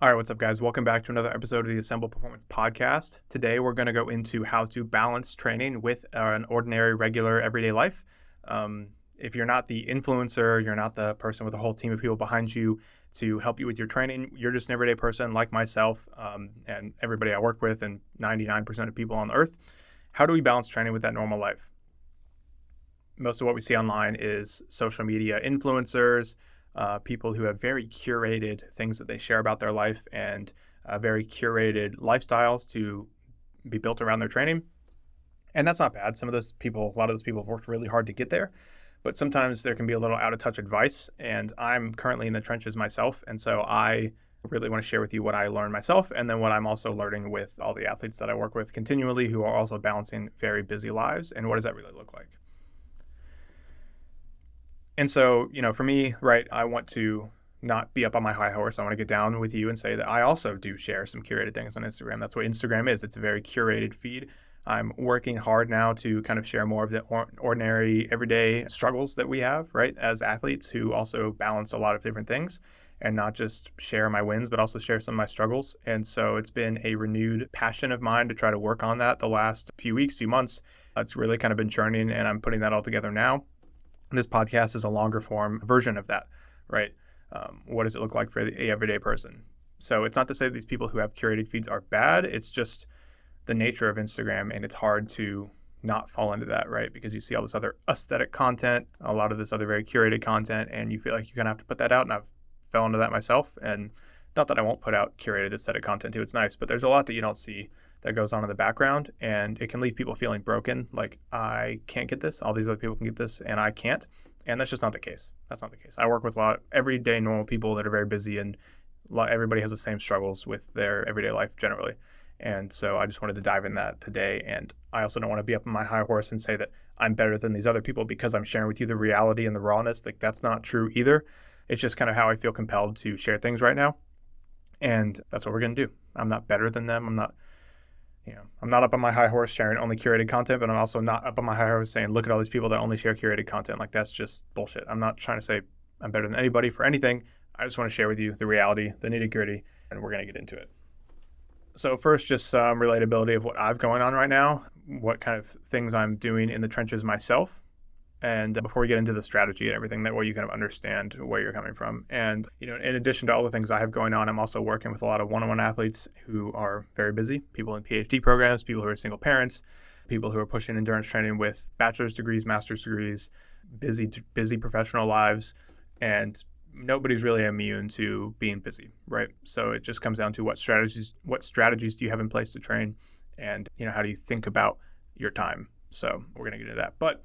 All right, what's up, guys? Welcome back to another episode of the Assemble Performance Podcast. Today, we're going to go into how to balance training with an ordinary, regular, everyday life. If you're not the influencer, you're not the person with a whole team of people behind you to help you with your training, you're just an everyday person like myself and everybody I work with and 99% of people on the earth. How do we balance training with that normal life? Most of what we see online is social media influencers, people who have very curated things that they share about their life and very curated lifestyles to be built around their training. And that's not bad. A lot of those people have worked really hard to get there, but sometimes there can be a little out of touch advice. And I'm currently in the trenches myself. And so I really want to share with you what I learned myself and then what I'm also learning with all the athletes that I work with continually who are also balancing very busy lives. And what does that really look like? And so, for me, right, I want to not be up on my high horse. I want to get down with you and say that I also do share some curated things on Instagram. That's what Instagram is. It's a very curated feed. I'm working hard now to kind of share more of the ordinary, everyday struggles that we have, right, as athletes who also balance a lot of different things and not just share my wins, but also share some of my struggles. And so it's been a renewed passion of mine to try to work on that the last few months. It's really kind of been churning, and I'm putting that all together now. This podcast is a longer form version of that, right? What does it look like for the everyday person? So it's not to say that these people who have curated feeds are bad. It's just the nature of Instagram, and it's hard to not fall into that, right? Because you see all this other aesthetic content, a lot of this other very curated content, and you feel like you kind of have to put that out. And I've fell into that myself. And not that I won't put out curated aesthetic content too. It's nice, but there's a lot that you don't see that goes on in the background, and it can leave people feeling broken. Like, I can't get this. All these other people can get this, and I can't. And that's just not the case. That's not the case. I work with a lot of everyday normal people that are very busy, and everybody has the same struggles with their everyday life generally. And so I just wanted to dive in that today. And I also don't want to be up on my high horse and say that I'm better than these other people because I'm sharing with you the reality and the rawness. Like, that's not true either. It's just kind of how I feel compelled to share things right now. And that's what we're going to do. I'm not better than them. I'm not up on my high horse sharing only curated content, but I'm also not up on my high horse saying, look at all these people that only share curated content. Like, that's just bullshit. I'm not trying to say I'm better than anybody for anything. I just want to share with you the reality, the nitty gritty, and we're going to get into it. So first, just some relatability of what I've going on right now, what kind of things I'm doing in the trenches myself. And before we get into the strategy and everything, that way you kind of understand where you're coming from. And, in addition to all the things I have going on, I'm also working with a lot of one-on-one athletes who are very busy, people in PhD programs, people who are single parents, people who are pushing endurance training with bachelor's degrees, master's degrees, busy professional lives. And nobody's really immune to being busy, right? So it just comes down to what strategies do you have in place to train, and, how do you think about your time? So we're going to get into that. But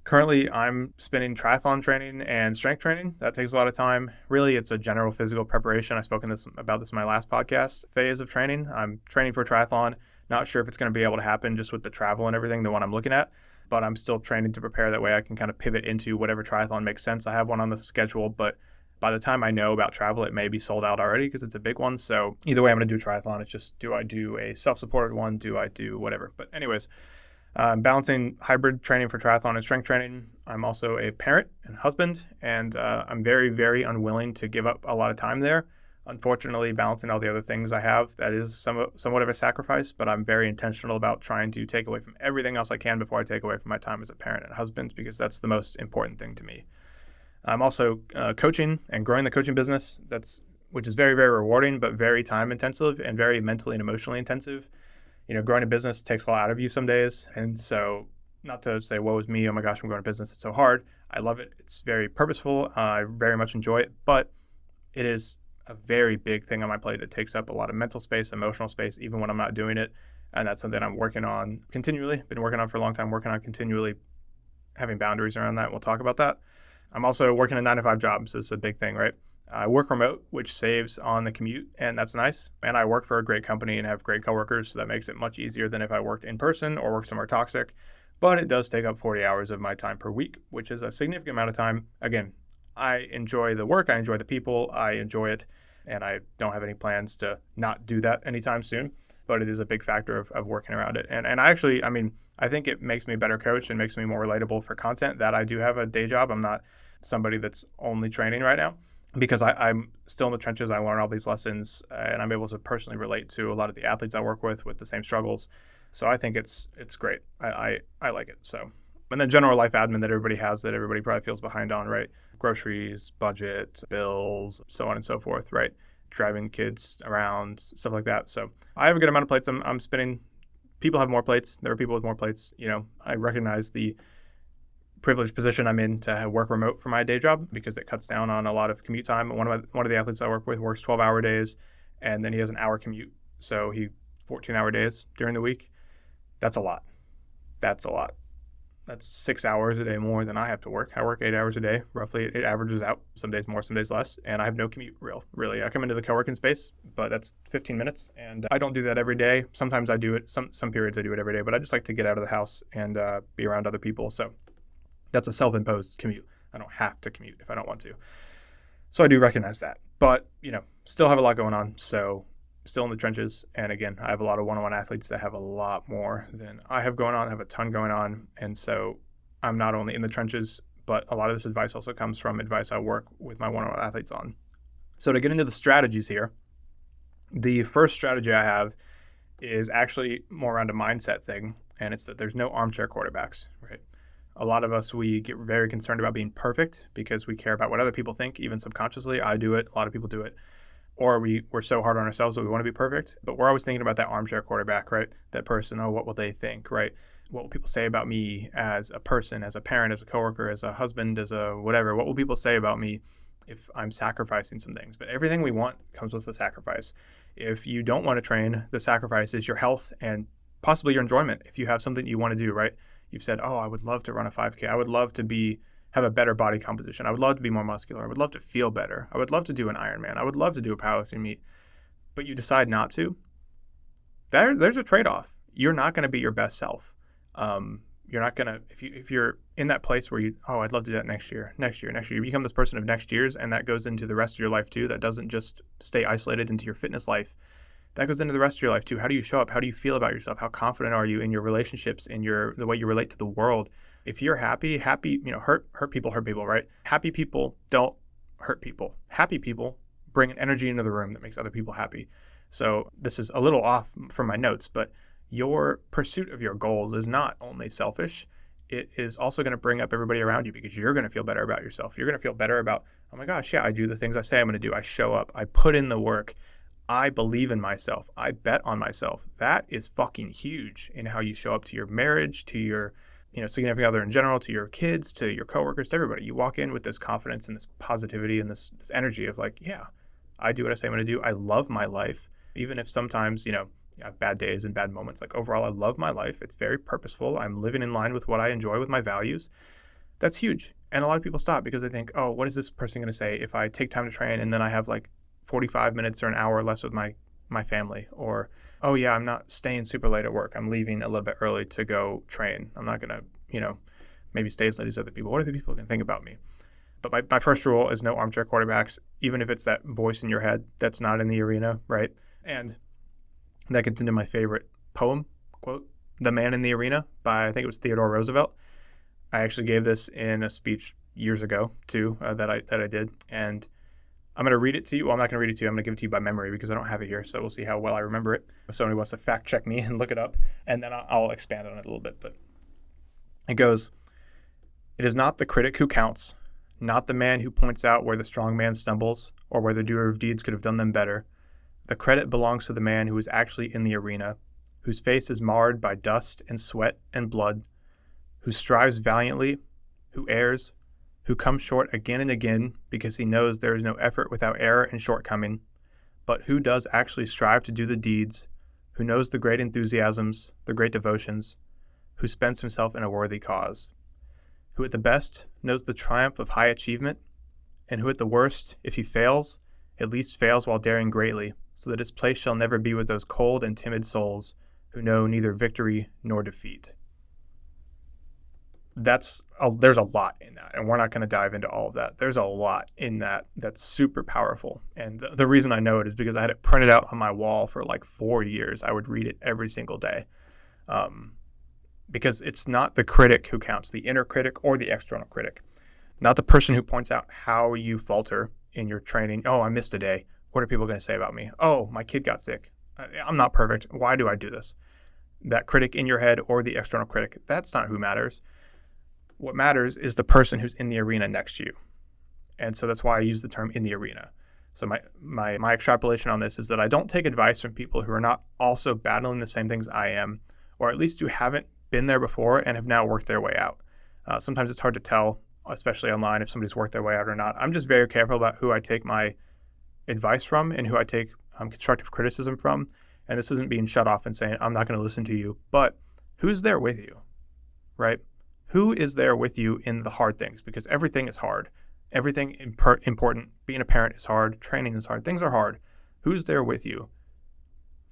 currently, I'm spinning triathlon training and strength training. That takes a lot of time. Really, it's a general physical preparation. I've spoken about this in my last podcast phase of training. I'm training for triathlon. Not sure if it's going to be able to happen just with the travel and everything, the one I'm looking at, but I'm still training to prepare. That way I can kind of pivot into whatever triathlon makes sense. I have one on the schedule, but by the time I know about travel, it may be sold out already because it's a big one. So either way, I'm going to do triathlon. It's just, do I do a self-supported one? Do I do whatever? But anyways, I'm balancing hybrid training for triathlon and strength training. I'm also a parent and husband, and I'm very, very unwilling to give up a lot of time there. Unfortunately, balancing all the other things I have, that is somewhat of a sacrifice, but I'm very intentional about trying to take away from everything else I can before I take away from my time as a parent and husband, because that's the most important thing to me. I'm also coaching and growing the coaching business, which is very, very rewarding, but very time intensive and very mentally and emotionally intensive. Growing a business takes a lot out of you some days. And so, not to say, woe is me, oh my gosh, I'm growing a business, it's so hard. I love it. It's very purposeful. I very much enjoy it, but it is a very big thing on my plate that takes up a lot of mental space, emotional space, even when I'm not doing it. And that's something I'm working on continually, been working on for a long time, working on continually having boundaries around that. We'll talk about that. I'm also working a 9-to-5 job, so it's a big thing, right? I work remote, which saves on the commute, and that's nice. And I work for a great company and have great coworkers, so that makes it much easier than if I worked in person or worked somewhere toxic. But it does take up 40 hours of my time per week, which is a significant amount of time. Again, I enjoy the work, I enjoy the people, I enjoy it, and I don't have any plans to not do that anytime soon. But it is a big factor of working around it. And I think it makes me a better coach and makes me more relatable for content that I do have a day job. I'm not somebody that's only training right now. because I'm still in the trenches. I learn all these lessons, and I'm able to personally relate to a lot of the athletes I work with the same struggles. So I think it's great. I like it. So, and then general life admin that everybody has, that everybody probably feels behind on, right? Groceries, budget, bills, so on and so forth, right? Driving kids around, stuff like that. So I have a good amount of plates I'm spinning. People have more plates. There are people with more plates. I recognize the privileged position I'm in to work remote for my day job because it cuts down on a lot of commute time. One of the athletes I work with works 12-hour days, and then he has an hour commute. So he 14-hour days during the week. That's a lot. That's 6 hours a day more than I have to work. I work 8 hours a day. Roughly, it averages out. Some days more, some days less. And I have no commute, really. I come into the co-working space, but that's 15 minutes. And I don't do that every day. Sometimes I do it. Some periods I do it every day. But I just like to get out of the house and be around other people. So that's a self-imposed commute. I don't have to commute if I don't want to. So I do recognize that. But, still have a lot going on. So still in the trenches. And again, I have a lot of one-on-one athletes that have a lot more than I have going on, have a ton going on. And so I'm not only in the trenches, but a lot of this advice also comes from advice I work with my one-on-one athletes on. So to get into the strategies here, the first strategy I have is actually more around a mindset thing. And it's that there's no armchair quarterbacks, right? A lot of us, we get very concerned about being perfect because we care about what other people think, even subconsciously. I do it. A lot of people do it. Or we're so hard on ourselves that we want to be perfect, but we're always thinking about that armchair quarterback, right? That person, what will they think, right? What will people say about me as a person, as a parent, as a coworker, as a husband, as a whatever? What will people say about me if I'm sacrificing some things? But everything we want comes with a sacrifice. If you don't want to train, the sacrifice is your health and possibly your enjoyment. If you have something you want to do, right? You've said, I would love to run a 5K. I would love to have a better body composition. I would love to be more muscular. I would love to feel better. I would love to do an Ironman. I would love to do a powerlifting meet. But you decide not to. There's a trade-off. You're not going to be your best self. You're not going to, if you're in that place where I'd love to do that next year. You become this person of next years, and that goes into the rest of your life too. That doesn't just stay isolated into your fitness life. That goes into the rest of your life too. How do you show up? How do you feel about yourself? How confident are you in your relationships, in the way you relate to the world? If you're happy, hurt people, right? Happy people don't hurt people. Happy people bring an energy into the room that makes other people happy. So this is a little off from my notes, but your pursuit of your goals is not only selfish, it is also going to bring up everybody around you because you're going to feel better about yourself. You're going to feel better about, oh my gosh, yeah, I do the things I say I'm going to do. I show up. I put in the work. I believe in myself. I bet on myself. That is fucking huge in how you show up to your marriage, to your significant other in general, to your kids, to your coworkers, to everybody. You walk in with this confidence and this positivity and this energy of like, yeah, I do what I say I'm going to do. I love my life. Even if sometimes, I have bad days and bad moments. Like overall, I love my life. It's very purposeful. I'm living in line with what I enjoy, with my values. That's huge. And a lot of people stop because they think, what is this person going to say if I take time to train and then I have like 45 minutes or an hour less with my family? Or, I'm not staying super late at work. I'm leaving a little bit early to go train. I'm not going to, maybe stay as late as other people. What are the people going to think about me? But my first rule is no armchair quarterbacks, even if it's that voice in your head that's not in the arena, right? And that gets into my favorite poem quote, "The Man in the Arena" by, I think it was Theodore Roosevelt. I actually gave this in a speech years ago too, that I did. And I'm going to read it to you. Well, I'm not going to read it to you. I'm going to give it to you by memory because I don't have it here. So we'll see how well I remember it. If somebody wants to fact check me and look it up, and then I'll expand on it a little bit. But it goes, "It is not the critic who counts, not the man who points out where the strong man stumbles or where the doer of deeds could have done them better. The credit belongs to the man who is actually in the arena, whose face is marred by dust and sweat and blood, who strives valiantly, who errs, who comes short again and again because he knows there is no effort without error and shortcoming, but who does actually strive to do the deeds, who knows the great enthusiasms, the great devotions, who spends himself in a worthy cause, who at the best knows the triumph of high achievement, and who at the worst, if he fails, at least fails while daring greatly, so that his place shall never be with those cold and timid souls who know neither victory nor defeat." There's a lot in that, and we're not going to dive into all of that. There's a lot in that that's super powerful. And the reason I know it is because I had it printed out on my wall for like 4 years. I would read it every single day. Because it's not the critic who counts, the inner critic or the external critic. Not the person who points out how you falter, in your training. Oh, I missed a day. What are people going to say about me? Oh, my kid got sick. I'm not perfect. Why do I do this? That critic in your head or the external critic, that's not who matters. What matters is the person who's in the arena next to you. And so that's why I use the term in the arena. So my extrapolation on this is that I don't take advice from people who are not also battling the same things I am, or at least who haven't been there before and have now worked their way out. Sometimes it's hard to tell, especially online, if somebody's worked their way out or not. I'm just very careful about who I take my advice from and who I take constructive criticism from. And this isn't being shut off and saying, I'm not going to listen to you, but who's there with you, right? Who is there with you in the hard things? Because everything is hard. Everything important. Being a parent is hard. Training is hard. Things are hard. Who's there with you?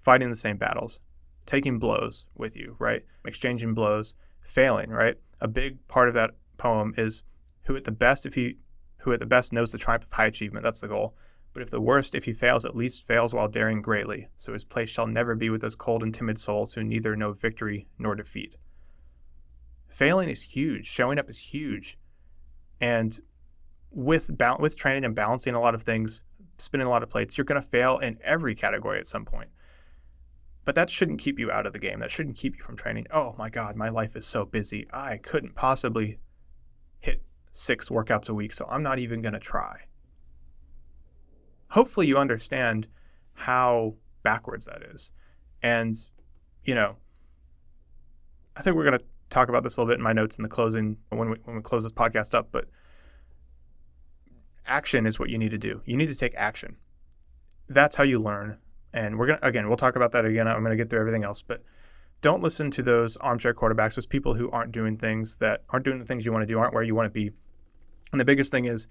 Fighting the same battles, taking blows with you, right? Exchanging blows, failing, right? A big part of that poem is who at the best knows the triumph of high achievement. That's the goal. But if he fails, at least fails while daring greatly. So his place shall never be with those cold and timid souls who neither know victory nor defeat. Failing is huge. Showing up is huge. And with training and balancing a lot of things, spinning a lot of plates, you're going to fail in every category at some point. But that shouldn't keep you out of the game. That shouldn't keep you from training. Oh my God, my life is so busy. I couldn't possibly hit 6 workouts a week, so I'm not even going to try. Hopefully you understand how backwards that is. And, I think we're going to talk about this a little bit in my notes in the closing when we close this podcast up, but action is what you need to do. You need to take action. That's how you learn. And we'll talk about that again. I'm going to get through everything else, but don't listen to those armchair quarterbacks, those people who aren't doing the things you want to do, aren't where you want to be. And the biggest thing is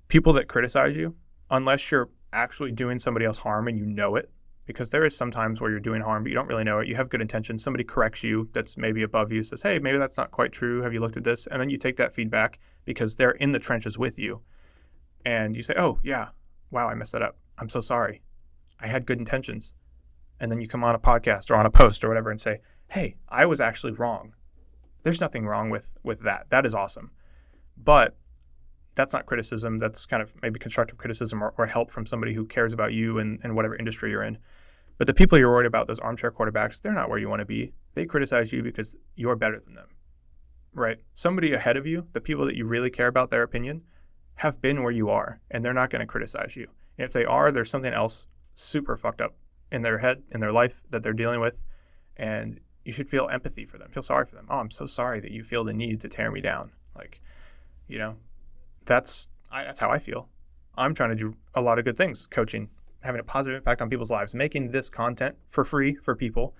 people that criticize you, unless you're actually doing somebody else harm and you know it, because there is some times where you're doing harm, but you don't really know it. You have good intentions. Somebody corrects you that's maybe above you, says, hey, maybe that's not quite true. Have you looked at this? And then you take that feedback because they're in the trenches with you. And you say, oh, yeah, wow, I messed that up. I'm so sorry. I had good intentions. And then you come on a podcast or on a post or whatever and say, hey, I was actually wrong. There's nothing wrong with that. That is awesome. But that's not criticism. That's kind of maybe constructive criticism or help from somebody who cares about you and whatever industry you're in. But the people you're worried about, those armchair quarterbacks, they're not where you want to be. They criticize you because you're better than them, right? Somebody ahead of you, the people that you really care about their opinion, have been where you are, and they're not going to criticize you. And if they are, there's something else super fucked up in their head, in their life that they're dealing with, and you should feel empathy for them, feel sorry for them. Oh, I'm so sorry that you feel the need to tear me down. That's how I feel. I'm trying to do a lot of good things, coaching, having a positive impact on people's lives, making this content for free for people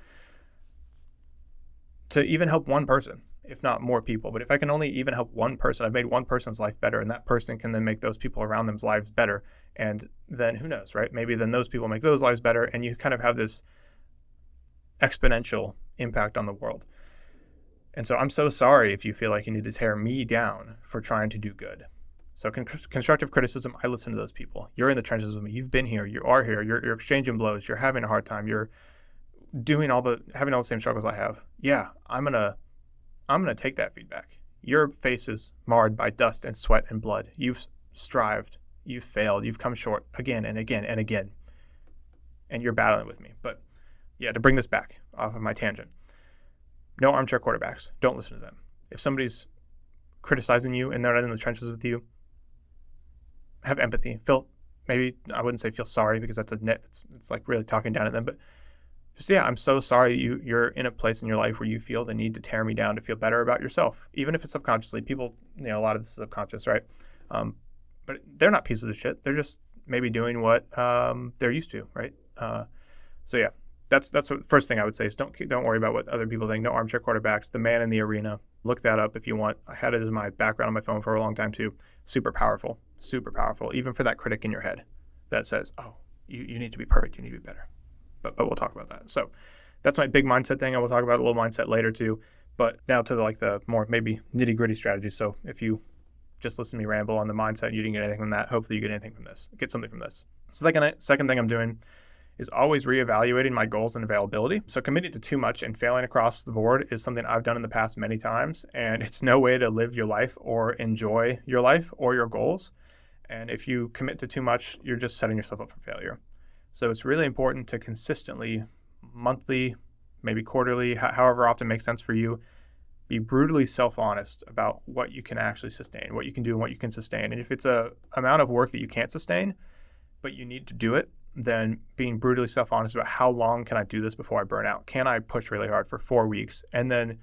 to even help one person, if not more people. But if I can only even help one person, I've made one person's life better, and that person can then make those people around them's lives better. And then who knows, right? Maybe then those people make those lives better, and you kind of have this exponential impact on the world. And so I'm so sorry if you feel like you need to tear me down for trying to do good. So constructive criticism, I listen to those people. You're in the trenches with me. You've been here. You are here. You're exchanging blows. You're having a hard time. You're having all the same struggles I have. Yeah, I'm gonna take that feedback. Your face is marred by dust and sweat and blood. You've strived. You've failed. You've come short again and again and again. And you're battling with me. But yeah, to bring this back off of my tangent, no armchair quarterbacks. Don't listen to them. If somebody's criticizing you and they're not in the trenches with you, have empathy. Maybe I wouldn't say feel sorry because that's it's like really talking down at them, but just, yeah, I'm so sorry you're in a place in your life where you feel the need to tear me down to feel better about yourself, even if it's subconsciously. People, a lot of this is subconscious, right? But they're not pieces of shit. They're just maybe doing what they're used to, right? So yeah, that's the first thing I would say is don't worry about what other people think. No armchair quarterbacks. The man in the arena. Look that up if you want. I had it as my background on my phone for a long time too. Super powerful, even for that critic in your head that says, oh, you need to be perfect. You need to be better. But we'll talk about that. So that's my big mindset thing. I will talk about a little mindset later too. But now to the more maybe nitty gritty strategy. So if you just listen to me ramble on the mindset and you didn't get anything from that, hopefully you get anything from this. Get something from this. So second thing I'm doing is always reevaluating my goals and availability. So committing to too much and failing across the board is something I've done in the past many times, and it's no way to live your life or enjoy your life or your goals. And if you commit to too much, you're just setting yourself up for failure. So it's really important to consistently, monthly, maybe quarterly, however often makes sense for you, be brutally self-honest about what you can actually sustain, what you can do and what you can sustain. And if it's a amount of work that you can't sustain, but you need to do it, then being brutally self-honest about how long can I do this before I burn out? Can I push really hard for 4 weeks? And then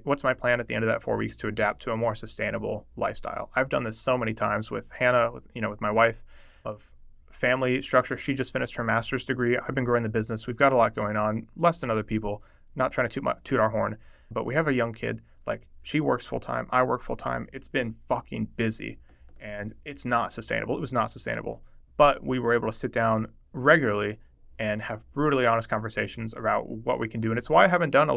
what's my plan at the end of that 4 weeks to adapt to a more sustainable lifestyle? I've done this so many times with Hannah, with my wife, of family structure. She just finished her master's degree. I've been growing the business. We've got a lot going on, less than other people, not trying to toot our horn, but we have a young kid. Like, she works full time. I work full time. It's been fucking busy and it's not sustainable. It was not sustainable, but we were able to sit down regularly and have brutally honest conversations about what we can do. And it's why I haven't done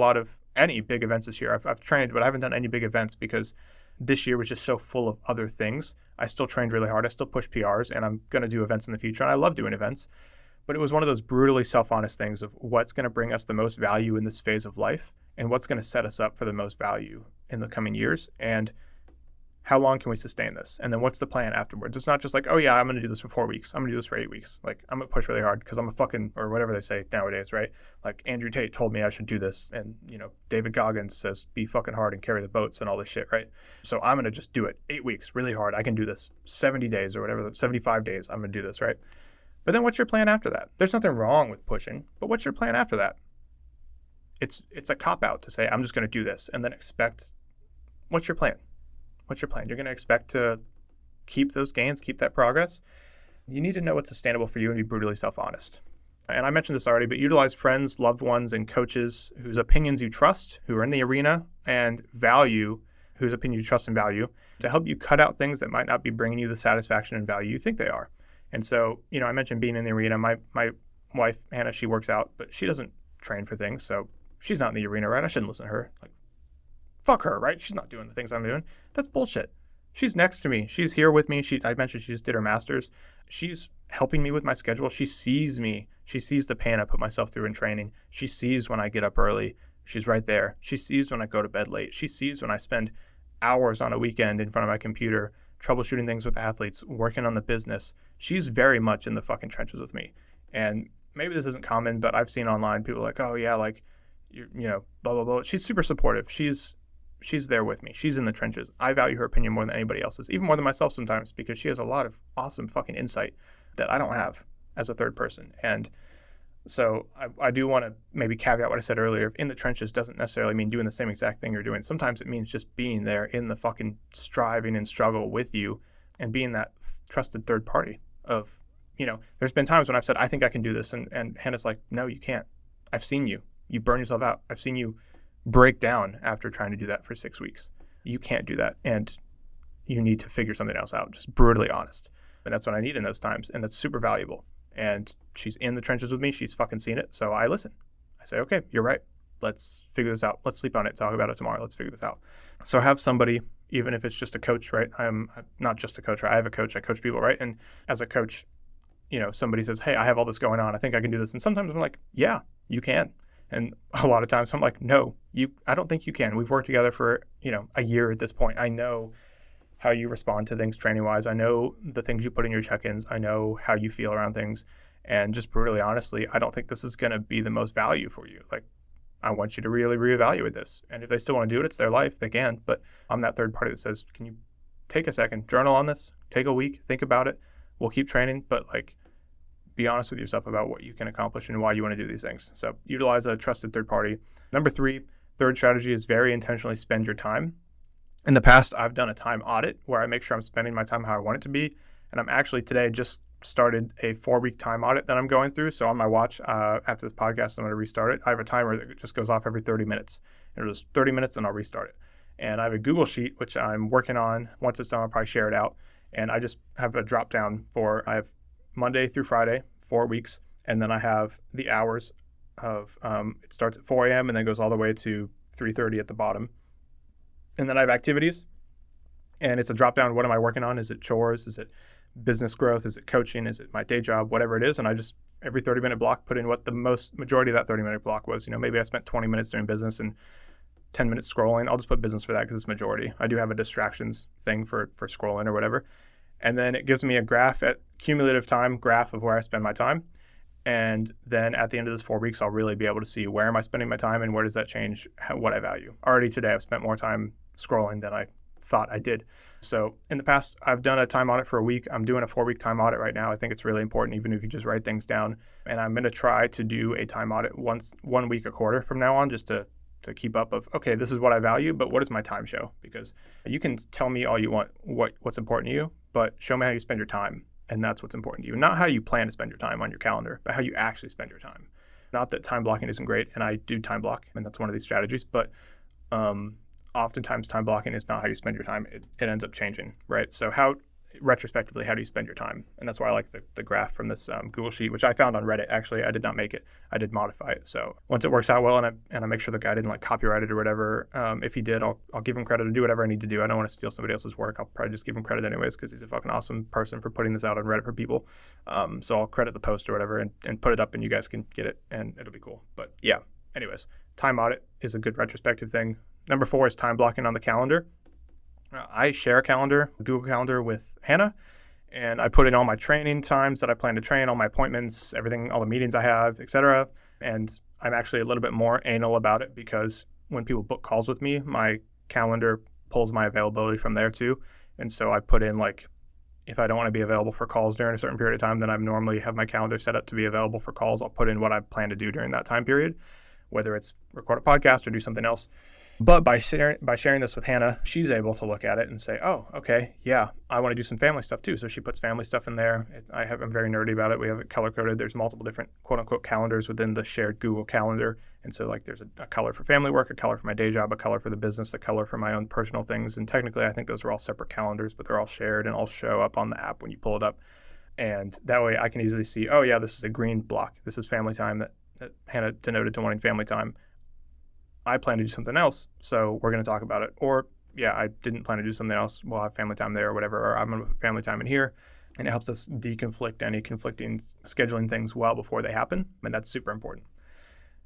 any big events this year. I've trained, but I haven't done any big events because this year was just so full of other things. I still trained really hard. I still push PRs, and I'm going to do events in the future. And I love doing events, but it was one of those brutally self-honest things of what's going to bring us the most value in this phase of life and what's going to set us up for the most value in the coming years. And how long can we sustain this? And then what's the plan afterwards? It's not just like, oh yeah, I'm going to do this for 4 weeks. I'm going to do this for 8 weeks. Like, I'm going to push really hard because I'm a fucking, or whatever they say nowadays, right? Like, Andrew Tate told me I should do this. And, David Goggins says, be fucking hard and carry the boats and all this shit, right? So I'm going to just do it 8 weeks, really hard. I can do this 70 days or whatever, 75 days. I'm going to do this, right? But then what's your plan after that? There's nothing wrong with pushing, but what's your plan after that? It's a cop-out to say, I'm just going to do this and then expect, what's your plan? What's your plan? You're going to expect to keep those gains, keep that progress. You need to know what's sustainable for you and be brutally self-honest. And I mentioned this already, but utilize friends, loved ones, and coaches whose opinions you trust, who are in the arena and value, whose opinion you trust and value, to help you cut out things that might not be bringing you the satisfaction and value you think they are. And so, I mentioned being in the arena. My wife, Hannah, she works out, but she doesn't train for things. So she's not in the arena, right? I shouldn't listen to her. Like, fuck her, right? She's not doing the things I'm doing. That's bullshit. She's next to me. She's here with me. I mentioned she just did her master's. She's helping me with my schedule. She sees me. She sees the pain I put myself through in training. She sees when I get up early. She's right there. She sees when I go to bed late. She sees when I spend hours on a weekend in front of my computer, troubleshooting things with athletes, working on the business. She's very much in the fucking trenches with me. And maybe this isn't common, but I've seen online people like, oh yeah, like, blah, blah, blah. She's super supportive. She's there with me. She's in the trenches. I value her opinion more than anybody else's, even more than myself sometimes, because she has a lot of awesome fucking insight that I don't have as a third person. And so I do want to maybe caveat what I said earlier. In the trenches doesn't necessarily mean doing the same exact thing you're doing. Sometimes it means just being there in the fucking striving and struggle with you and being that trusted third party of, there's been times when I've said, I think I can do this. And Hannah's like, no, you can't. I've seen you. You burn yourself out. I've seen you break down after trying to do that for 6 weeks. You can't do that. And you need to figure something else out. Just brutally honest. And that's what I need in those times. And that's super valuable. And she's in the trenches with me. She's fucking seen it. So I listen. I say, okay, you're right. Let's figure this out. Let's sleep on it. Talk about it tomorrow. Let's figure this out. So have somebody, even if it's just a coach, right? I'm not just a coach, right? I have a coach. I coach people, right? And as a coach, somebody says, hey, I have all this going on. I think I can do this. And sometimes I'm like, yeah, you can. And a lot of times I'm like, no, I don't think you can. We've worked together for, a year at this point. I know how you respond to things training wise. I know the things you put in your check-ins. I know how you feel around things. And just brutally honestly, I don't think this is going to be the most value for you. Like, I want you to really reevaluate this. And if they still want to do it, it's their life. They can. But I'm that third party that says, can you take a second, journal on this, take a week, think about it. We'll keep training, but be honest with yourself about what you can accomplish and why you want to do these things. So utilize a trusted third party. Number 3, third strategy is very intentionally spend your time. In the past, I've done a time audit where I make sure I'm spending my time how I want it to be. And I'm actually today just started a 4-week time audit that I'm going through. So on my watch, after this podcast, I'm going to restart it. I have a timer that just goes off every 30 minutes. It was 30 minutes and I'll restart it. And I have a Google Sheet, which I'm working on. Once it's done, I'll probably share it out. And I just have a drop down I have Monday through Friday, 4 weeks. And then I have the hours of, it starts at 4 a.m. and then goes all the way to 3:30 at the bottom. And then I have activities and it's a drop down. What am I working on? Is it chores? Is it business growth? Is it coaching? Is it my day job? Whatever it is. And I just, every 30-minute block, put in what the majority of that 30-minute block was. Maybe I spent 20 minutes doing business and 10 minutes scrolling. I'll just put business for that because it's majority. I do have a distractions thing for scrolling or whatever. And then it gives me a graph at cumulative time graph of where I spend my time. And then at the end of this 4 weeks, I'll really be able to see where am I spending my time and where does that change what I value. Already today, I've spent more time scrolling than I thought I did. So in the past, I've done a time audit for a week. I'm doing a 4-week time audit right now. I think it's really important, even if you just write things down. And I'm going to try to do a time audit 1 week a quarter from now on, just to keep up of, okay, this is what I value, but what does my time show? Because you can tell me all you want what's important to you, but show me how you spend your time. And that's what's important to you. Not how you plan to spend your time on your calendar, but how you actually spend your time. Not that time blocking isn't great, and I do time block, and that's one of these strategies, but oftentimes time blocking is not how you spend your time. It ends up changing, right? So retrospectively, how do you spend your time? And that's why I like the graph from this Google Sheet, which I found on Reddit. Actually, I did not make it. I did modify it. So once it works out well, and I make sure the guy didn't like copyright it or whatever, if he did, I'll give him credit to do whatever I need to do. I don't want to steal somebody else's work. I'll probably just give him credit anyways because he's a fucking awesome person for putting this out on Reddit for people. So I'll credit the post or whatever and put it up, and you guys can get it, and it'll be cool. But yeah, anyways, time audit is a good retrospective thing. Number 4 is time blocking on the calendar. I share a calendar, Google Calendar, with Hannah, and I put in all my training times that I plan to train, all my appointments, everything, all the meetings I have, etc. And I'm actually a little bit more anal about it because when people book calls with me, my calendar pulls my availability from there too. And so I put in, like, if I don't want to be available for calls during a certain period of time, then I normally have my calendar set up to be available for calls. I'll put in what I plan to do during that time period, whether it's record a podcast or do something else. But by sharing this with Hannah, she's able to look at it and say, oh, okay, yeah, I want to do some family stuff too. So she puts family stuff in there. I'm very nerdy about it. We have it color-coded. There's multiple different quote-unquote calendars within the shared Google Calendar. And so, like, there's a color for family work, a color for my day job, a color for the business, a color for my own personal things. And technically, I think those are all separate calendars, but they're all shared and all show up on the app when you pull it up. And that way I can easily see, oh, yeah, this is a green block. This is family time that Hannah denoted to wanting family time. I plan to do something else, so we're going to talk about it. Or, yeah, I didn't plan to do something else. We'll have family time there or whatever, or I'm going to put family time in here. And it helps us deconflict any conflicting scheduling things well before they happen. And that's super important.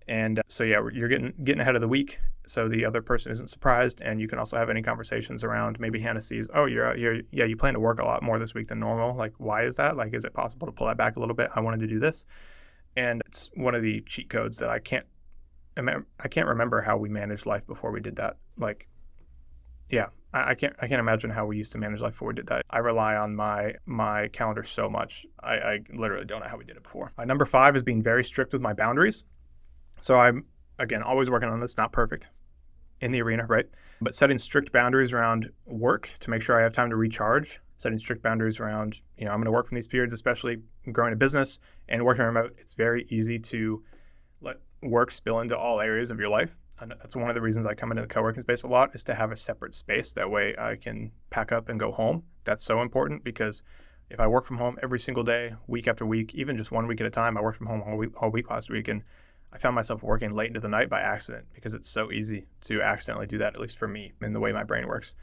And so, yeah, you're getting ahead of the week so the other person isn't surprised. And you can also have any conversations around, maybe Hannah sees, oh, you plan to work a lot more this week than normal. Like, why is that? Like, is it possible to pull that back a little bit? I wanted to do this. And it's one of the cheat codes that I can't remember how we managed life before we did that. Like, yeah, I can't imagine how we used to manage life before we did that. I rely on my calendar so much. I literally don't know how we did it before. Number 5 is being very strict with my boundaries. So I'm, again, always working on this, not perfect in the arena, right? But setting strict boundaries around work to make sure I have time to recharge. Setting strict boundaries around, I'm going to work from these periods, especially growing a business and working remote. It's very easy to let work spill into all areas of your life. And that's one of the reasons I come into the co-working space a lot, is to have a separate space. That way I can pack up and go home. That's so important, because if I work from home every single day, week after week, even just 1 week at a time, I worked from home all week last week, and I found myself working late into the night by accident, because it's so easy to accidentally do that, at least for me, in the way my brain works.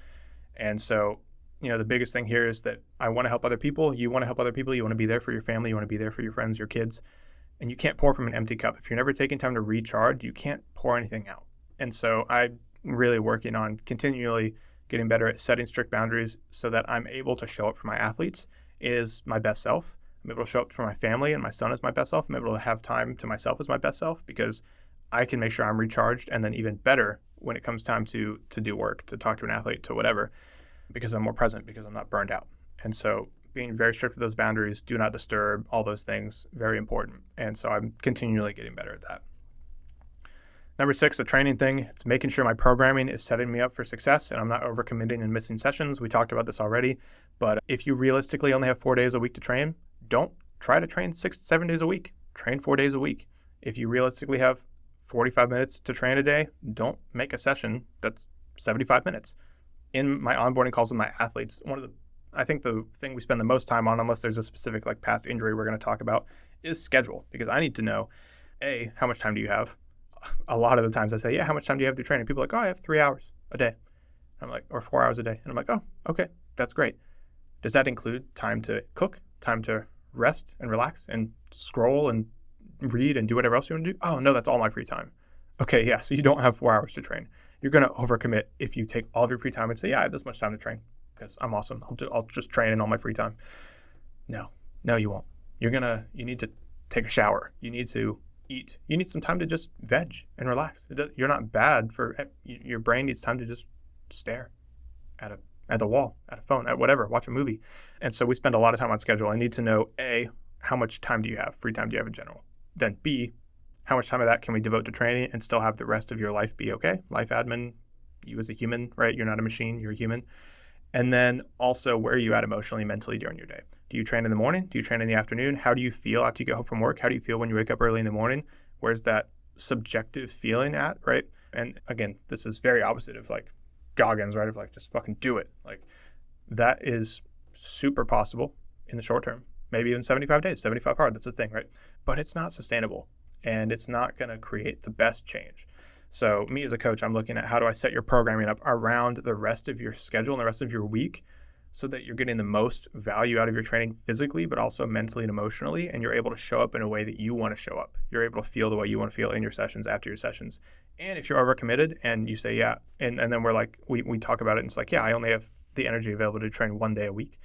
And so, the biggest thing here is that I want to help other people. You want to help other people. You want to be there for your family. You want to be there for your friends, your kids. And you can't pour from an empty cup. If you're never taking time to recharge, you can't pour anything out. And so I'm really working on continually getting better at setting strict boundaries so that I'm able to show up for my athletes as my best self. I'm able to show up for my family and my son as my best self. I'm able to have time to myself as my best self, because I can make sure I'm recharged, and then even better when it comes time to do work, to talk to an athlete, to whatever, because I'm more present, because I'm not burned out. And so being very strict with those boundaries, do not disturb, all those things, very important. And so I'm continually getting better at that. Number 6, the training thing. It's making sure my programming is setting me up for success and I'm not overcommitting and missing sessions. We talked about this already, but if you realistically only have 4 days a week to train, don't try to train 6-7 days a week. Train 4 days a week. If you realistically have 45 minutes to train a day, don't make a session that's 75 minutes. In my onboarding calls with my athletes, I think the thing we spend the most time on, unless there's a specific like past injury we're going to talk about, is schedule. Because I need to know, A, how much time do you have? A lot of the times I say, yeah, how much time do you have to train? And people are like, oh, I have 3 hours a day. I'm like, or 4 hours a day. And I'm like, oh, okay, that's great. Does that include time to cook, time to rest and relax and scroll and read and do whatever else you want to do? Oh, no, that's all my free time. Okay, yeah, so you don't have 4 hours to train. You're going to overcommit if you take all of your free time and say, yeah, I have this much time to train. because I'm awesome. I'll just train in all my free time. No, you won't. You need to take a shower. You need to eat. You need some time to just veg and relax. You're not bad your brain needs time to just stare at the wall, at a phone, at whatever, watch a movie. And so we spend a lot of time on schedule. I need to know, A, how much time do you have? Free time do you have in general? Then B, how much time of that can we devote to training and still have the rest of your life be okay? Life admin, you as a human, right? You're not a machine, you're a human. And then also, where are you at emotionally, mentally during your day? Do you train in the morning? Do you train in the afternoon? How do you feel after you get home from work? How do you feel when you wake up early in the morning? Where's that subjective feeling at, right? And again, this is very opposite of like Goggins, right? Of like, just fucking do it. Like, that is super possible in the short term. Maybe even 75 days, 75 hard, that's the thing, right? But it's not sustainable, and it's not going to create the best change. So me as a coach, I'm looking at how do I set your programming up around the rest of your schedule and the rest of your week so that you're getting the most value out of your training physically, but also mentally and emotionally, and you're able to show up in a way that you want to show up. You're able to feel the way you want to feel in your sessions, after your sessions. And if you're overcommitted and you say, yeah, and then we're like, we talk about it and it's like, yeah, I only have the energy available to train 1 day a week.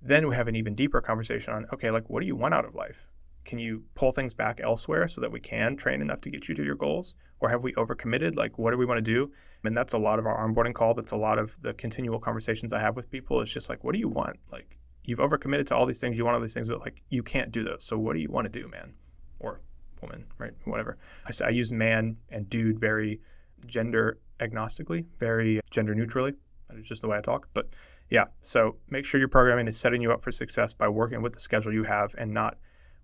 Then we have an even deeper conversation on, okay, like, what do you want out of life? Can you pull things back elsewhere so that we can train enough to get you to your goals? Or have we overcommitted? Like, what do we want to do? And that's a lot of our onboarding call. That's a lot of the continual conversations I have with people. It's just like, what do you want? Like, you've overcommitted to all these things. You want all these things, but like, you can't do those. So what do you want to do, man? Or woman, right? Whatever. I use man and dude very gender agnostically, very gender neutrally. That's just the way I talk. But yeah, so make sure your programming is setting you up for success by working with the schedule you have and not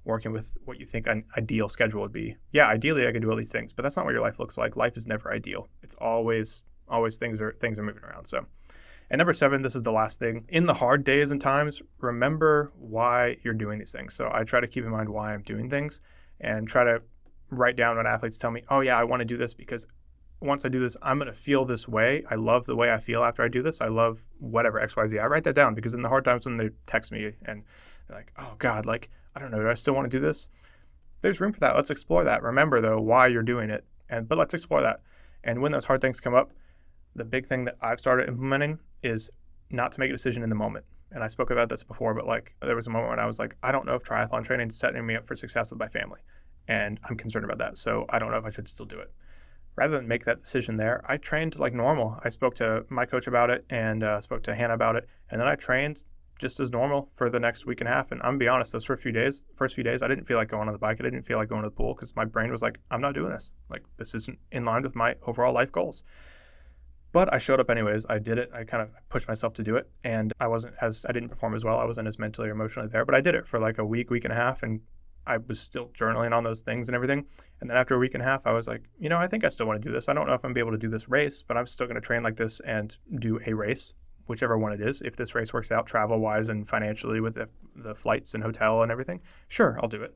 working with what you think an ideal schedule would be. Yeah, ideally I could do all these things, but that's not what your life looks like. Life is never ideal. It's always things are moving around. So, and number 7, this is the last thing. In the hard days and times, remember why you're doing these things. So I try to keep in mind why I'm doing things and try to write down when athletes tell me, oh yeah, I want to do this because once I do this, I'm going to feel this way. I love the way I feel after I do this. I love whatever, XYZ. I write that down because in the hard times when they text me and they're like, oh God, like, I don't know, do I still want to do this? There's room for that. Let's explore that. Remember though, why you're doing it. But let's explore that. And when those hard things come up, the big thing that I've started implementing is not to make a decision in the moment. And I spoke about this before, but like there was a moment when I was like, I don't know if triathlon training is setting me up for success with my family. And I'm concerned about that. So I don't know if I should still do it. Rather than make that decision there, I trained like normal. I spoke to my coach about it and spoke to Hannah about it. And then I trained just as normal for the next week and a half. And I'm gonna be honest, those first few days, I didn't feel like going on the bike. I didn't feel like going to the pool because my brain was like, I'm not doing this. Like, this isn't in line with my overall life goals. But I showed up anyways. I did it. I kind of pushed myself to do it. And I didn't perform as well. I wasn't as mentally or emotionally there, but I did it for like a week and a half. And I was still journaling on those things and everything. And then after a week and a half, I was like, I think I still want to do this. I don't know if I'm going to be able to do this race, but I'm still going to train like this and do a race, whichever one it is. If this race works out travel-wise and financially with the flights and hotel and everything, sure, I'll do it.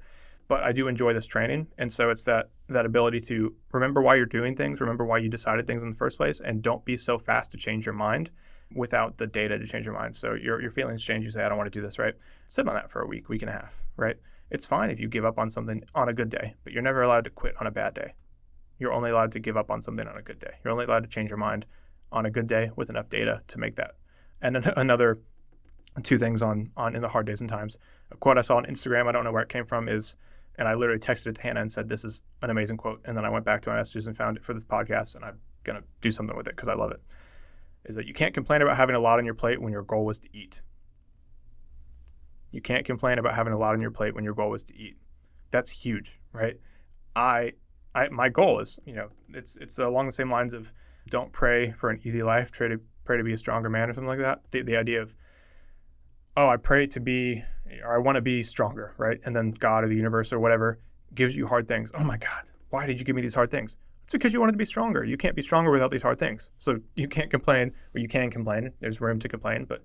But I do enjoy this training. And so it's that ability to remember why you're doing things, remember why you decided things in the first place, and don't be so fast to change your mind without the data to change your mind. So your feelings change. You say, I don't want to do this, right? Sit on that for a week and a half, right? It's fine if you give up on something on a good day, but you're never allowed to quit on a bad day. You're only allowed to give up on something on a good day. You're only allowed to change your mind on a good day with enough data to make that. And another 2 things on in the hard days and times. A quote I saw on Instagram, I don't know where it came from, and I literally texted it to Hannah and said, this is an amazing quote. And then I went back to my messages and found it for this podcast, and I'm going to do something with it because I love it. Is that you can't complain about having a lot on your plate when your goal was to eat. You can't complain about having a lot on your plate when your goal was to eat. That's huge, right? My goal is, it's along the same lines of don't pray for an easy life, pray to be a stronger man or something like that. The idea of, I pray to be, or I want to be stronger, right? And then God or the universe or whatever gives you hard things. Oh my God, why did you give me these hard things? It's because you wanted to be stronger. You can't be stronger without these hard things. So you can't complain, or you can complain. There's room to complain, but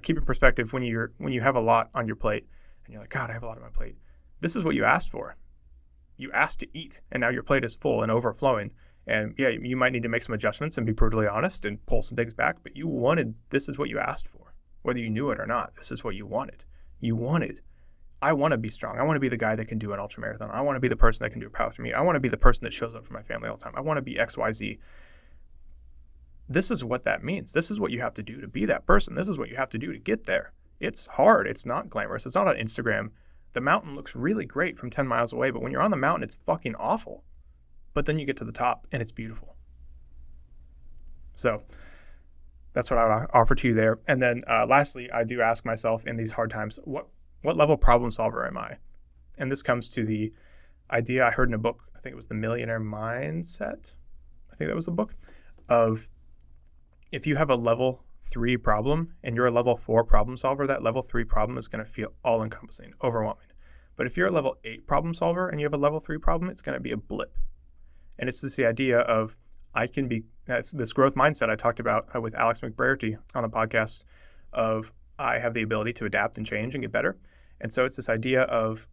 keep in perspective when you have a lot on your plate and you're like, God, I have a lot on my plate. This is what you asked for. You asked to eat, and now your plate is full and overflowing. And yeah, you might need to make some adjustments and be brutally honest and pull some things back, but this is what you asked for. Whether you knew it or not, this is what you wanted. I want to be strong. I want to be the guy that can do an ultra marathon. I want to be the person that can do a power to me. I want to be the person that shows up for my family all the time. I want to be XYZ. this is what that means. This is what you have to do to be that person. This is what you have to do to get there. It's hard. It's not glamorous. It's not on Instagram. The mountain looks really great from 10 miles away, but when you're on the mountain, it's fucking awful. But then you get to the top and it's beautiful. So that's what I would offer to you there. And then lastly, I do ask myself in these hard times, what level problem solver am I? And this comes to the idea I heard in a book, I think it was The Millionaire Mindset. I think that was the book, of if you have a level 3 problem and you're a level 4 problem solver, that level 3 problem is going to feel all encompassing, overwhelming. But if you're a level 8 problem solver and you have a level 3 problem, it's going to be a blip. And it's just the idea of that's this growth mindset I talked about with Alex McBraerty on the podcast, of I have the ability to adapt and change and get better. And so it's this idea of,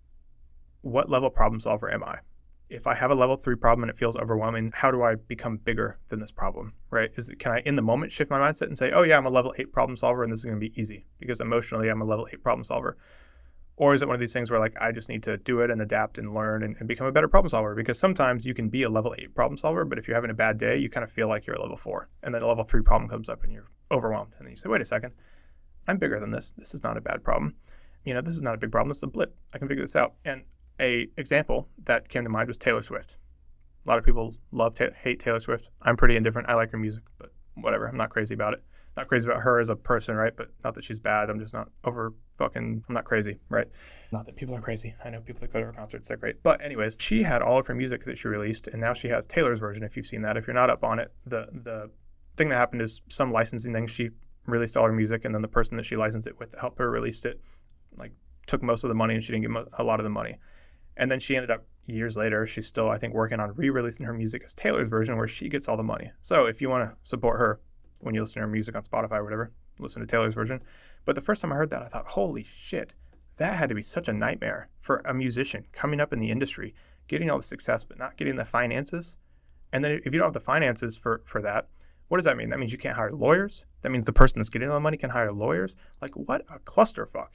what level problem solver am I? If I have a level 3 problem and it feels overwhelming, how do I become bigger than this problem, right? Can I in the moment shift my mindset and say, oh yeah, I'm a level 8 problem solver and this is going to be easy because emotionally I'm a level 8 problem solver? Or is it one of these things where like I just need to do it and adapt and learn and become a better problem solver? Because sometimes you can be a level 8 problem solver, but if you're having a bad day, you kind of feel like you're a level 4. And then a level 3 problem comes up and you're overwhelmed. And then you say, wait a second, I'm bigger than this. This is not a bad problem. This is not a big problem. This is a blip. I can figure this out. And a example that came to mind was Taylor Swift. A lot of people hate Taylor Swift. I'm pretty indifferent. I like her music, but whatever. I'm not crazy about it. Not crazy about her as a person, right? But not that she's bad. I'm just not I'm not crazy, right? Not that people are crazy. I know people that go to her concerts, they're great. But anyways, she had all of her music that she released, and now she has Taylor's version, if you've seen that. If you're not up on it, the thing that happened is some licensing thing. She released all her music, and then the person that she licensed it with to help her released it, like, took most of the money, and she didn't get a lot of the money. And then she ended up, years later, she's still, I think, working on re-releasing her music as Taylor's version, where she gets all the money. So if you want to support her, when you listen to her music on Spotify or whatever, listen to Taylor's version. But the first time I heard that, I thought, holy shit, that had to be such a nightmare for a musician coming up in the industry, getting all the success, but not getting the finances. And then if you don't have the finances for that, what does that mean? That means you can't hire lawyers. That means the person that's getting all the money can hire lawyers. Like, what a clusterfuck.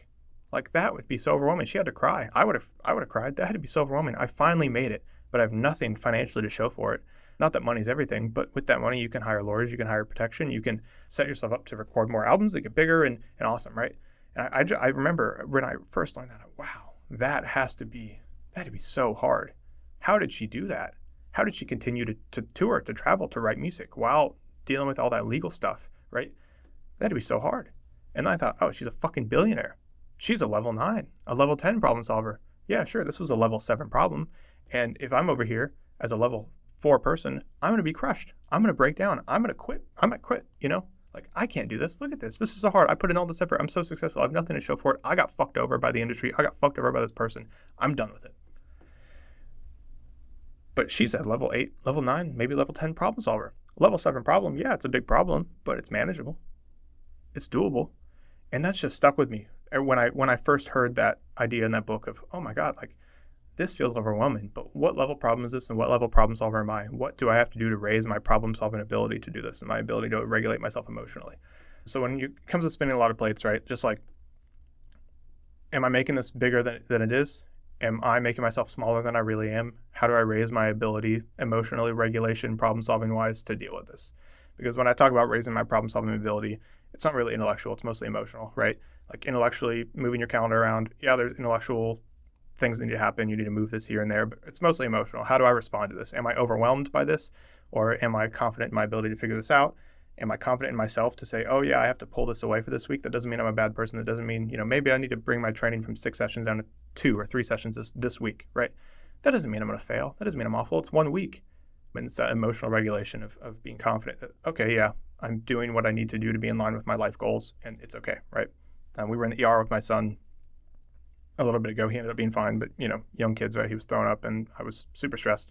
Like, that would be so overwhelming. She had to cry. I would have cried. That had to be so overwhelming. I finally made it, but I have nothing financially to show for it. Not that money's everything, but with that money, you can hire lawyers, you can hire protection, you can set yourself up to record more albums that get bigger and awesome, right? And I remember when I first learned that, wow, that had to be so hard. How did she do that? How did she continue to tour, to travel, to write music while dealing with all that legal stuff, right? That had to be so hard. And I thought, oh, she's a fucking billionaire. She's a level 9, a level 10 problem solver. Yeah, sure, this was a level 7 problem. And if I'm over here as a level 4 person, I'm going to be crushed. I'm going to break down. I'm going to quit. I might quit, Like, I can't do this. Look at this. This is so hard. I put in all this effort. I'm so successful. I have nothing to show for it. I got fucked over by the industry. I got fucked over by this person. I'm done with it. But she's at level 8, level 9, maybe level 10 problem solver. Level 7 problem, yeah, it's a big problem, but it's manageable. It's doable. And that's just stuck with me. When I first heard that idea in that book of, oh my God, like, this feels overwhelming, but what level problem is this and what level problem solver am I? What do I have to do to raise my problem solving ability to do this and my ability to regulate myself emotionally? So when it comes to spinning a lot of plates, right, just like, am I making this bigger than it is? Am I making myself smaller than I really am? How do I raise my ability emotionally, regulation, problem solving wise to deal with this? Because when I talk about raising my problem solving ability, it's not really intellectual, it's mostly emotional, right? Like, intellectually moving your calendar around, yeah, there's intellectual things that need to happen. You need to move this here and there, but it's mostly emotional. How do I respond to this? Am I overwhelmed by this? Or am I confident in my ability to figure this out? Am I confident in myself to say, oh yeah, I have to pull this away for this week? That doesn't mean I'm a bad person. That doesn't mean, maybe I need to bring my training from 6 sessions down to 2 or 3 sessions this week, right? That doesn't mean I'm going to fail. That doesn't mean I'm awful. It's 1 week. But it's that emotional regulation of being confident that, okay, yeah, I'm doing what I need to do to be in line with my life goals, and it's okay, right? We were in the ER with my son a little bit ago. He ended up being fine, but young kids, right? He was throwing up and I was super stressed.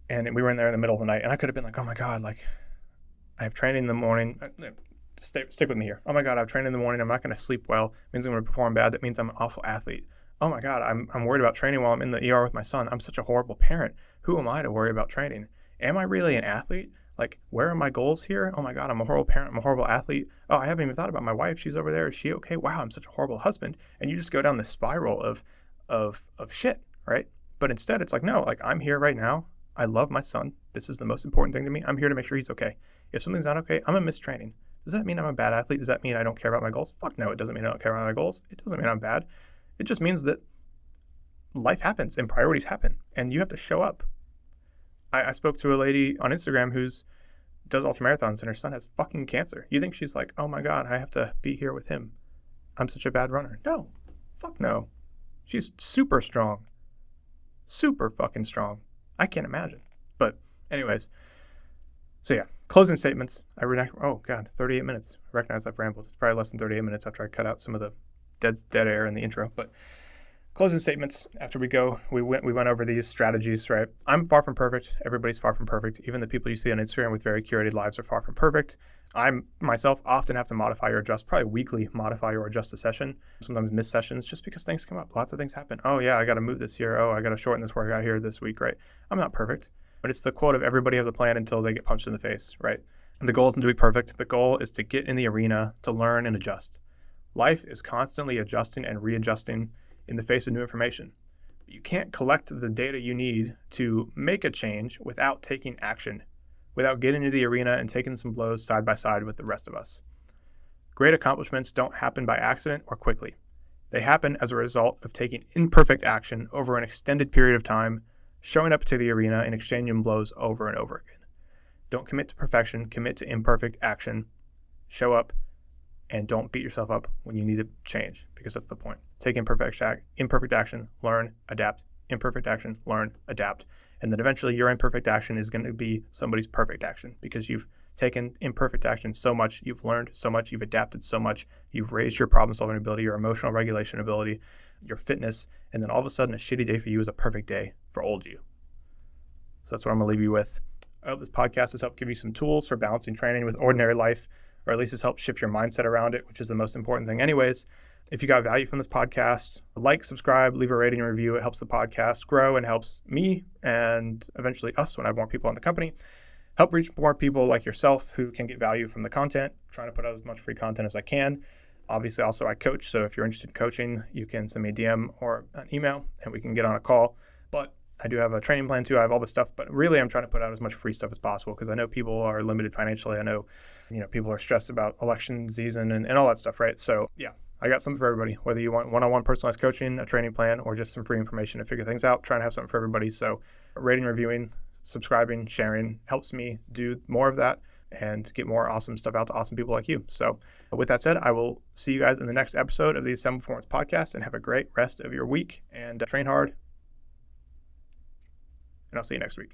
And we were in there in the middle of the night and I could have been like, oh my God, like, I have training in the morning. Stick with me here. Oh my God, I have training in the morning. I'm not going to sleep well. It means I'm going to perform bad. That means I'm an awful athlete. Oh my God, I'm worried about training while I'm in the ER with my son. I'm such a horrible parent. Who am I to worry about training? Am I really an athlete? Like, where are my goals here? Oh my God, I'm a horrible parent. I'm a horrible athlete. Oh, I haven't even thought about my wife. She's over there. Is she okay? Wow, I'm such a horrible husband. And you just go down this spiral of shit, right? But instead, it's like, no, like, I'm here right now. I love my son. This is the most important thing to me. I'm here to make sure he's okay. If something's not okay, I'm going to miss training. Does that mean I'm a bad athlete? Does that mean I don't care about my goals? Fuck no, it doesn't mean I don't care about my goals. It doesn't mean I'm bad. It just means that life happens and priorities happen, and you have to show up. I spoke to a lady on Instagram who's does ultramarathons, and her son has fucking cancer. You think she's like, oh my God, I have to be here with him. I'm such a bad runner. No, fuck no. She's super strong. Super fucking strong. I can't imagine. But anyways, so yeah, closing statements. Oh God, 38 minutes. I recognize I've rambled. It's probably less than 38 minutes after I cut out some of the dead air in the intro. But closing statements. After we went over these strategies, right? I'm far from perfect. Everybody's far from perfect. Even the people you see on Instagram with very curated lives are far from perfect. I myself often have to modify or adjust, probably weekly modify or adjust a session. Sometimes miss sessions just because things come up. Lots of things happen. Oh yeah, I got to move this here. Oh, I got to shorten this workout here this week, right? I'm not perfect, but it's the quote of everybody has a plan until they get punched in the face, right? And the goal isn't to be perfect. The goal is to get in the arena, to learn and adjust. Life is constantly adjusting and readjusting in the face of new information. You can't collect the data you need to make a change without taking action, without getting into the arena and taking some blows side by side with the rest of us. Great accomplishments don't happen by accident or quickly. They happen as a result of taking imperfect action over an extended period of time, showing up to the arena and exchanging blows over and over again. Don't commit to perfection, commit to imperfect action. Show up, and don't beat yourself up when you need to change, because that's the point. Take imperfect action, learn, adapt. Imperfect action, learn, adapt. And then eventually your imperfect action is going to be somebody's perfect action, because you've taken imperfect action so much, you've learned so much, you've adapted so much, you've raised your problem-solving ability, your emotional regulation ability, your fitness, and then all of a sudden a shitty day for you is a perfect day for old you. So that's what I'm going to leave you with. I hope this podcast has helped give you some tools for balancing training with ordinary life, or at least it's helped shift your mindset around it, which is the most important thing anyways. If you got value from this podcast, like, subscribe, leave a rating and review. It helps the podcast grow and helps me and eventually us when I have more people in the company. Help reach more people like yourself who can get value from the content. I'm trying to put out as much free content as I can. Obviously, also I coach, so if you're interested in coaching, you can send me a DM or an email and we can get on a call. But I do have a training plan too. I have all this stuff, but really I'm trying to put out as much free stuff as possible because I know people are limited financially. I know, people are stressed about election season and all that stuff, right? So yeah, I got something for everybody, whether you want one-on-one personalized coaching, a training plan, or just some free information to figure things out, trying to have something for everybody. So rating, reviewing, subscribing, sharing helps me do more of that and get more awesome stuff out to awesome people like you. So with that said, I will see you guys in the next episode of the Assemble Performance Podcast, and have a great rest of your week and train hard. And I'll see you next week.